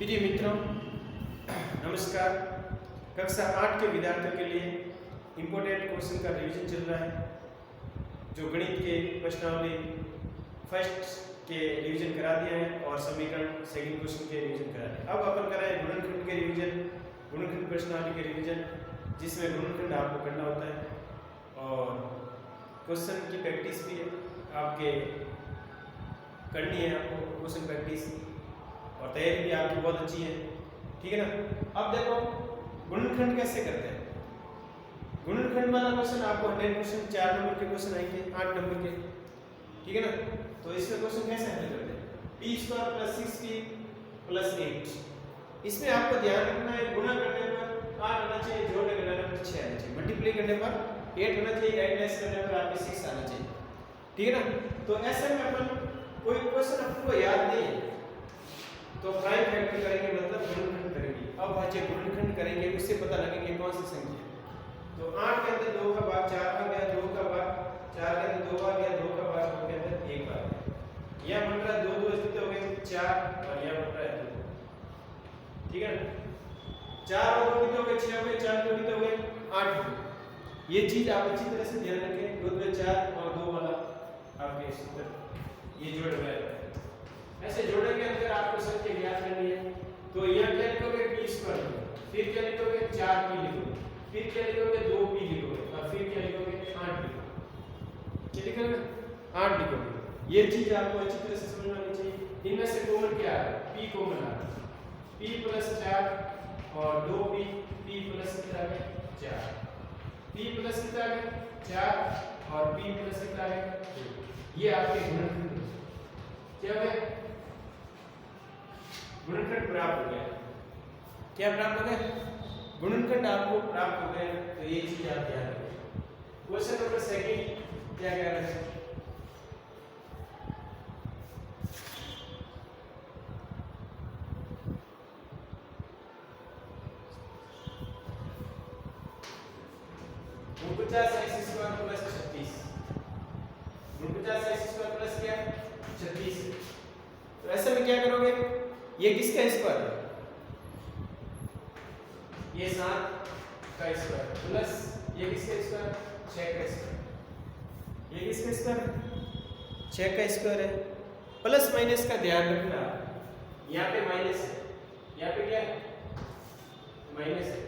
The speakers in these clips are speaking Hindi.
प्रिय मित्रों, नमस्कार। कक्षा 8 के विद्यार्थियों के लिए इम्पोर्टेंट क्वेश्चन का रिवीजन चल रहा है। जो गणित के प्रश्नावली फर्स्ट के रिवीजन करा दिए हैं और समीकरण सेकंड क्वेश्चन के रिवीजन करा दिए। अब अपन कर रहे हैं गुणनखंड के रिवीजन, गुणनखंड प्रश्नावली के रिवीजन, जिसमें गुणनखंड आपको करना होता है और क्वेश्चन की प्रैक्टिस भी आपके करनी है। आपको क्वेश्चन प्रैक्टिस और तैयारी भी आपकी बहुत अच्छी है, ठीक है ना। अब देखो गुणनखंड कैसे करते हैं। गुणनखंड वाला क्वेश्चन आपको 100% 4 नंबर के क्वेश्चन आएंगे, 8 नंबर के, ठीक है ना। तो इसमें क्वेश्चन कैसे हल करते हैं। p² + 6p + 8। इसमें आपको ध्यान रखना है गुणा करने पर 8 आना चाहिए, जोड़ने करने पर 6 आना चाहिए, मल्टीप्लाई करने पर 8 होना चाहिए, एडलेस करने पर आपके 6 आना चाहिए, ठीक है ना। तो ऐसे में अपन कोई क्वेश्चन आपको याद नहीं है तो प्राइम फैक्टर करेंगे, मतलब गुणनखंड करेंगे। अब बच्चे गुणनखंड करेंगे, उससे पता लगेगा कौन सी संख्या है। तो 8 के अंदर 2 का भाग 4 आ गया, 2 का भाग 4 के अंदर 2 आ गया, 2 का भाग 2 के अंदर 1 आ गया। यह बन रहा है 2 2 कितने हो गए 4 और यह बन रहा है 2, ठीक है ना। 4 और 2 कितने हो गए 6 हो गए, 4 2 कितने हो गए 8 हो गए। ये चीज आप अच्छी तरह से ध्यान रखें। 2 2 4 और 2 वाला आपके सूत्र ये जोड़ गया। ऐसे जोड़ेंगे अगर आपको संख्या ज्ञात करनी है तो यहां क्या लिखोगे p², फिर क्या लिखोगे 4p लिखोगे, फिर क्या लिखोगे 2p लिखोगे और फिर क्या लिखोगे 8 लिखोगे। क्या लिखोगे 8 लिखोगे। ये चीज आपको अच्छी तरह से समझ में आनी चाहिए। इनमें से कॉमन क्या है, p कॉमन आ रहा है, p + 4 और 2p, p + कितना है 4, p + कितना है 4 और p + कितना है 2। ये आपके गुणनखंड क्या हो गया, गुणनखंड प्राप्त हो गया। क्या प्राप्त हो गया, गुणनखंड आपको प्राप्त हो गया। तो ये चीज आप ध्यान रखें। क्वेश्चन नंबर सेकंड क्या कह रहे हैं। √50 x² + 36, √50 x² + क्या 36। तो ऐसे में क्या करोगे, ये किसका स्क्वायर है, ये 7 का स्क्वायर प्लस ये किसका स्क्वायर 6 का स्क्वायर, ये किसका स्क्वायर 6 का स्क्वायर है। प्लस माइनस का ध्यान रखना, यहाँ पे माइनस है, यहाँ पे क्या है माइनस है।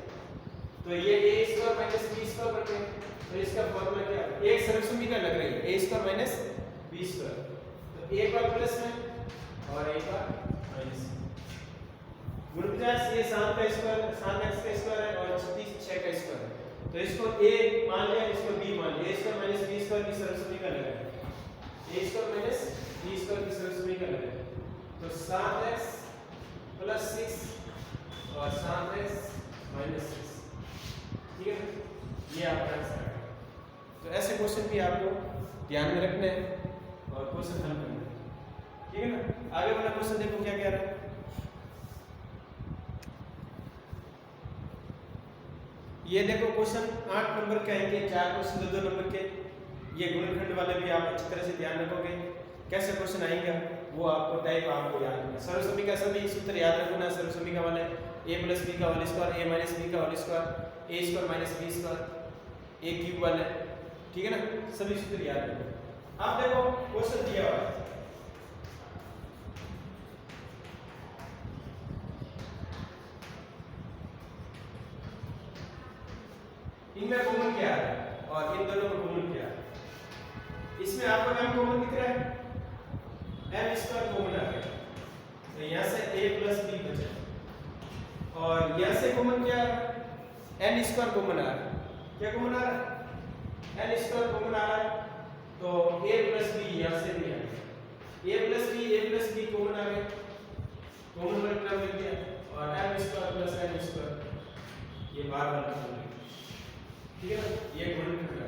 तो ये a² - b² बन गया। तो इसका फॉर्मूला क्या है, एक सर्वसम्मिका लग रही है a² - b²। तो एक बार प्लस में और एक बार माइनस। 49 ये 7 का स्क्वायर, 7x का स्क्वायर है और 36 6 का स्क्वायर है। तो इसको a मान लिया, इसको b मान लिया। a² - b² की सर्वसम्मिका लगाएं, a² - b² की सर्वसम्मिका लगाएं। तो 7x + 6 और 7x - 6, ठीक है ना। ये आपका आंसर है। तो ऐसे क्वेश्चन भी आपको ध्यान में रखने हैं और क्वेश्चन हल करना है, ठीक है ना। आगे वाला क्वेश्चन देखो क्या कह रहा है। ये देखो क्वेश्चन 8 नंबर के आएंगे, 4 क्वेश्चन 2 नंबर के। ये गुणनखंड वाले भी आप अच्छी तरह से ध्यान रखोगे। कैसे क्वेश्चन आएंगे वो आपको टाइप आपको याद रखना। सर्वसम्मिका सभी सूत्र याद रखना। सर्वसम्मिका वाले a + b का होल स्क्वायर, a - b का whole square, a² - b², a³ वाले, ठीक है ना। सभी सूत्र याद रखो। अब देखो क्वेश्चन दिया हुआ है, इनमें कॉमन क्या है और इन दोनों में कॉमन क्या है। इसमें आपको नाम कॉमन दिख रहा है, m² कॉमन आ गया। तो यहां से a + b बचा और यहां से कॉमन क्या है n² कॉमन आ रहा है। क्या कॉमन आ रहा है n² कॉमन आ रहा है। तो a + b यहां से भी आ गया, a + b कॉमन आ गया, कॉमन मतलब मिल गया और m² + n² ये बार बार निकल गया, ठीक है ना। ये गुणनखंड है,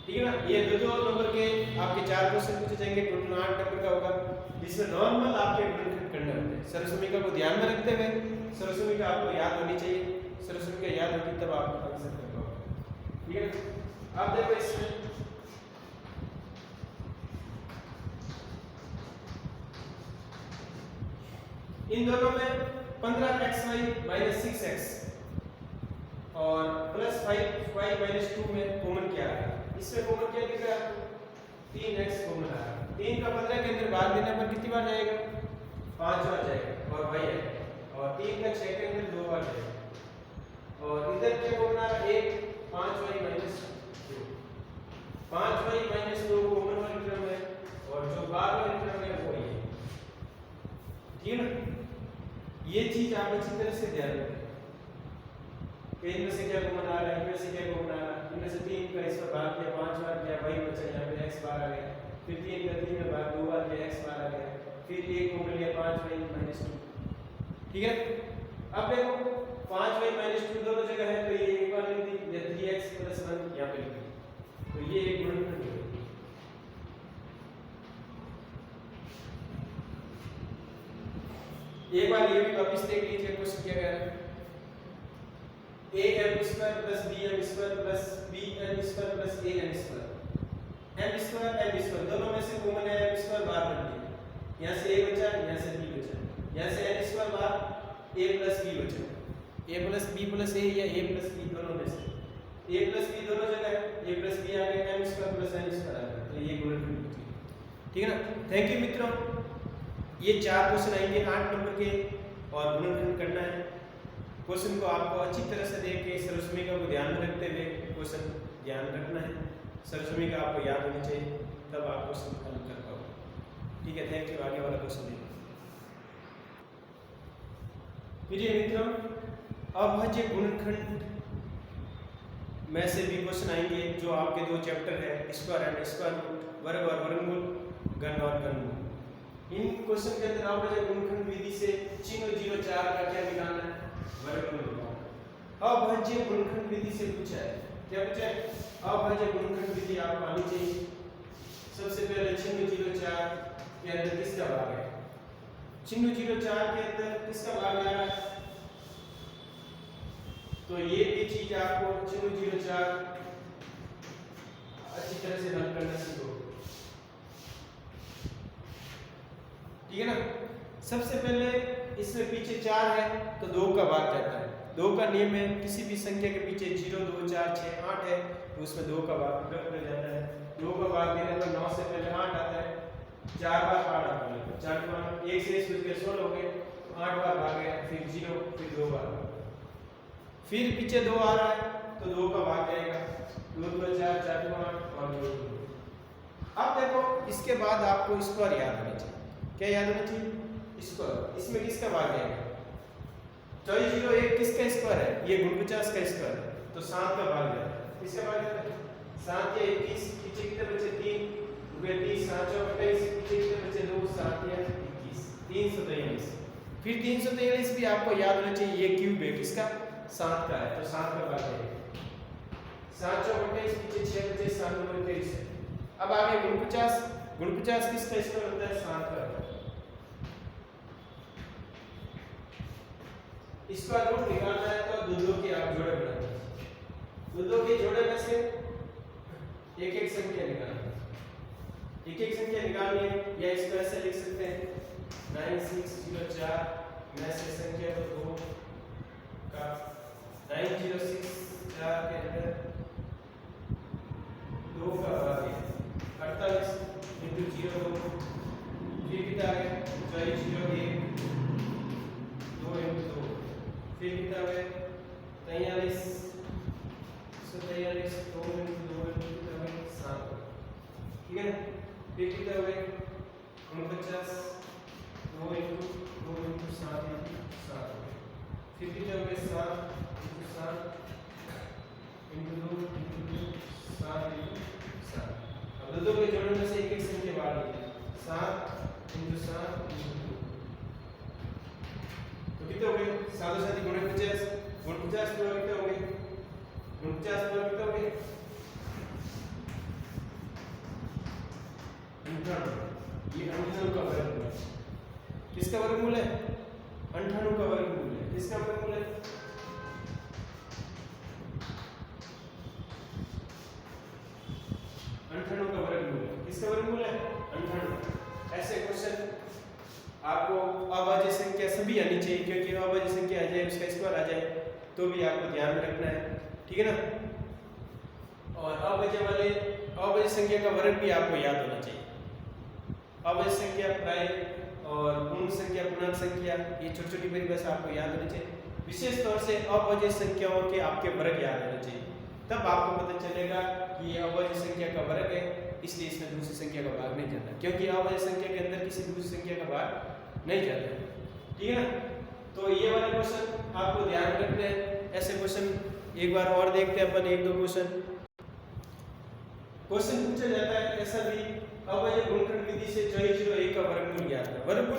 ठीक है ना। ये 2 नंबर के आपके 4 क्वेश्चन पूछे जाएंगे, टोटल 8 नंबर का होगा, जिसमें नॉर्मल आपके गुणनखंड करने होते हैं। सर्वसम्मिका को ध्यान में रखते हुए, सर्वसम्मिका आपको याद होनी चाहिए। सर्वसम्मिका याद होगी तब आप आंसर कर पाओगे, ठीक है। अब देखो इसमें इन दोनों में 15xy माइनस 6x और प्लस 5y माइनस 2 में कॉमन क्या है? इसमें कॉमन क्या दिख रहा है आपको? 3x कॉमन आ रहा है। 3 का 15 के अंदर भाग देने पर कितनी बार जाएगा? 5 बार जाएगा और y है और 3 का 6 के अंदर 2 बार जाएगा और इधर क्या कॉमन आ रहा है? 1 5y minus 2 5y minus 2 common वाली टर्म है और जो बाहर वाली टर्म है वो ये, ठीक है ना? ये चीज आप अच्छी तरह से ध्यान रखें। इनमें से क्या कॉमन आ रहा है, इनमें से क्या कॉमन आ रहा है? इनमें से 3 का इस पर भाग किया 5 बार किया y बचा, यहाँ पे x बार आ गया, फिर 3 का 3 में भाग 2 बार किया x बार आ गया, फिर 1 कॉमन लिया 5y माइनस 2, ठीक है? अब देखो 5y माइनस 2 दोनों जगह है तो ये एक बार लिख दी, या 3x प्लस 1 यहाँ पे लिख दी, तो ये एक गुणनखंड है। एक बार ये भी वापस देख लीजिए क्वेश्चन क्या कह रहा है? am square plus bm square plus bn square plus an square m square दोनों में से कॉमन है m स्क्वायर बाहर बन गया, यहाँ से a बचा, यहाँ से b बचा, यहाँ से n स्क्वायर बाहर a प्लस b बचा, a plus b plus a या a प्लस b दोनों में से a प्लस b दोनों जगह है, a प्लस b आ गया, m square plus n square आ गया, तो ये गुणनखंड बन गया, ठीक है ना? थैंक यू मित्रों, ये 4 क्वेश्चन आएंगे 8 नंबर के और गुणनखंड करना है। क्वेश्चन को आपको अच्छी तरह से देख के सर्वसमीका को ध्यान में रखते हुए क्वेश्चन ध्यान रखना है, सर्वसमीका आपको याद होनी चाहिए, तब आप क्वेश्चन हल कर पाओगे, ठीक है? Thank you. आगे वाला क्वेश्चन देखो। प्रिय मित्रों, अभाज्य गुणनखंड में से भी क्वेश्चन आएंगे जो आपके 2 चैप्टर है, स्क्वायर एंड स्क्वायर रूट, वर्ग और वर्गमूल, घन और घनमूल। इन क्वेश्चन के अंदर अभाज्य गुणनखंड विधि से चिन्ह 0,4 का क्या निकालना है? अभाज्य गुणनखंड विधि से पूछा है, क्या पूछा है? अभाज्य गुणनखंड विधि आपको आनी चाहिए। सबसे पहले चिन्ह 0,4 के अंदर किसका भाग है? चिन्ह 0,4 के अंदर किसका भाग आ रहा है? तो ये भी चीज आपको चिन्ह 0,4 अच्छी तरह से हल करना सीखो, ठीक है ना? सबसे पहले इसमें पीछे 4 है तो 2 का भाग जाता है, 2 का नियम है, किसी भी संख्या के पीछे 0 2 4 6 8 है तो उसमें 2 का भाग रख जाता है। 2 का भाग देने पर 9 से पहले 8 आता है, 4 बार 8 आता है, 4 बार 1 से 16 हो गए, 8 बार भाग गया, फिर 0, फिर 2 बार, फिर पीछे 2 आ रहा है तो 2 का भाग जाएगा, 2 2 4 4 2 8 और 2 2। अब देखो इसके बाद आपको स्क्वायर याद होना चाहिए। क्या याद होना चाहिए? स्क्वायर। इसमें किसका भाग जाएगा? 0,1 किसका स्क्वायर है? ये 49 का स्क्वायर है तो 7 का भाग जाता है। किसका भाग जाता है? 7 या 21, पीछे कितने बचे? 3 30 7 28, पीछे कितने बचे? 2 7 या 21, 343। फिर 343 भी आपको याद होना चाहिए, ये क्यूब है किसका? 7 का है तो 7 का भाग जाएगा। 7 28, पीछे 6 बचे, 7 9 23 है। अब आगे 49 किसका स्क्वायर होता है? 7 का। इसका रूट निकालना है तो दो के आप जोड़े बनाते हैं, दो के जोड़े में से एक एक संख्या निकालनी है, एक एक संख्या निकालनी है, या इसको ऐसे लिख सकते हैं 9604 में से संख्या तो 2 का 9064 के अंदर 2 का भाग है 48 into 0 फिर कितना आ गया 001 2 into 2 फिर कितना है 43 143 2 into 2 कितना है 7, ठीक है? फिर कितना है 49 2 into 7 फिर कितना है 7 into 7 into 2 into 2 7 into 7। अब दो के जोड़ने में से एक एक संख्या बाहर लीजिए, 7 into 7 into 2 तो कितने हो गए? 7 7 49 49 पूरा कितने हो गए? 49 पूरा कितने हो गए? 98। ये 98 का वर्गमूल है। किसका वर्गमूल है? 98 का वर्गमूल है। किसका वर्गमूल है? 98 का वर्गमूल है। किसका वर्गमूल है? 98। ऐसे क्वेश्चन आपको अभाज्य संख्या भी आनी चाहिए, क्योंकि अभाज्य संख्या आ जाए उसका स्क्वायर आ जाए तो भी आपको ध्यान में रखना है, ठीक है ना। और अभाज्य संख्या का वर्ग भी आपको याद होना चाहिए। अभाज्य संख्या प्राइम और पूर्ण संख्या, पूर्णांक संख्या, ये छोटी छोटी परिभाषा आपको याद होनी चाहिए। विशेष तौर से अभाज्य संख्याओं के आपके वर्ग याद होने चाहिए, तब आपको पता चलेगा कि ये अभाज्य संख्या का वर्ग है, इसलिए इसमें दूसरी संख्या का भाग नहीं जाता, क्योंकि अभाज्य संख्या के अंदर किसी दूसरी संख्या का भाग नहीं जाता, ठीक है ना। तो ये वाले क्वेश्चन आपको ध्यान रखने हैं। ऐसे क्वेश्चन एक बार और देखते हैं अपन, एक दो क्वेश्चन पूछा जाता है ऐसा भी, अभाज्य गुणनखंड विधि से 401 का वर्गमूल ज्ञात करें। वर्गमूल